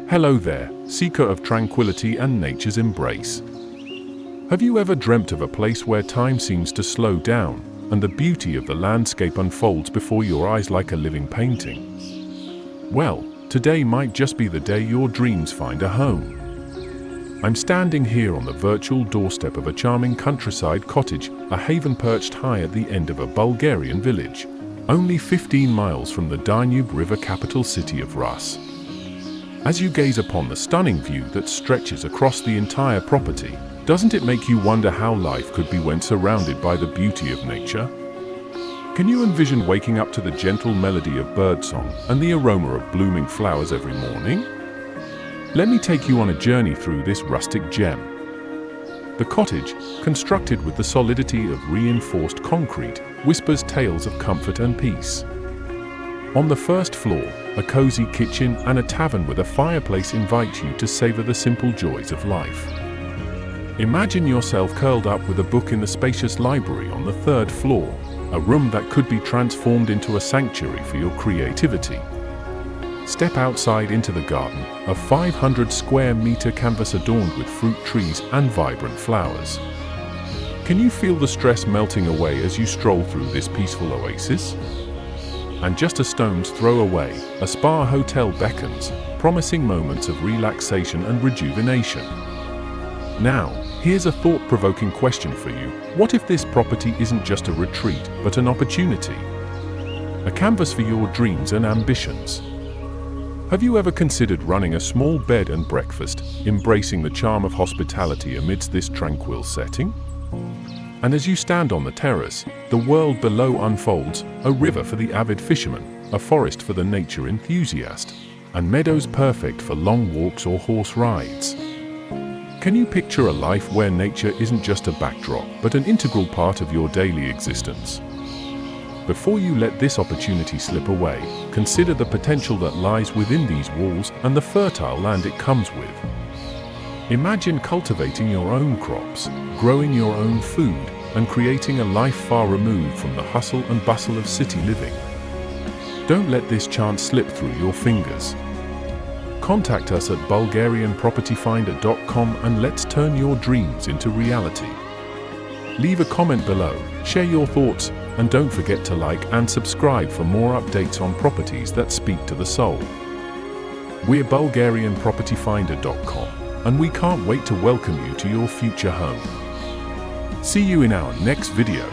Hello there, seeker of tranquility and nature's embrace. Have you ever dreamt of a place where time seems to slow down and the beauty of the landscape unfolds before your eyes like a living painting? Well, today might just be the day your dreams find a home. I'm standing here on the virtual doorstep of a charming countryside cottage, a haven perched high at the end of a Bulgarian village, only 15 miles from the Danube river capital city of Russe. As you gaze upon the stunning view that stretches across the entire property, doesn't it make you wonder how life could be when surrounded by the beauty of nature? Can you envision waking up to the gentle melody of birdsong and the aroma of blooming flowers every morning? Let me take you on a journey through this rustic gem. The cottage, constructed with the solidity of reinforced concrete, whispers tales of comfort and peace. On the first floor, a cozy kitchen and a tavern with a fireplace invite you to savor the simple joys of life. Imagine yourself curled up with a book in the spacious library on the third floor, a room that could be transformed into a sanctuary for your creativity. Step outside into the garden, a 500 square meter canvas adorned with fruit trees and vibrant flowers. Can you feel the stress melting away as you stroll through this peaceful oasis? And just a stone's throw away, a spa hotel beckons, promising moments of relaxation and rejuvenation. Now, here's a thought-provoking question for you. What if this property isn't just a retreat, but an opportunity? A canvas for your dreams and ambitions. Have you ever considered running a small bed and breakfast, embracing the charm of hospitality amidst this tranquil setting? And as you stand on the terrace, the world below unfolds, a river for the avid fisherman, a forest for the nature enthusiast, and meadows perfect for long walks or horse rides. Can you picture a life where nature isn't just a backdrop, but an integral part of your daily existence? Before you let this opportunity slip away, consider the potential that lies within these walls and the fertile land it comes with. Imagine cultivating your own crops, growing your own food, and creating a life far removed from the hustle and bustle of city living. Don't let this chance slip through your fingers. Contact us at bulgarianpropertyfinder.com and let's turn your dreams into reality. Leave a comment below, share your thoughts, and don't forget to like and subscribe for more updates on properties that speak to the soul. We're bulgarianpropertyfinder.com, and we can't wait to welcome you to your future home. See you in our next video.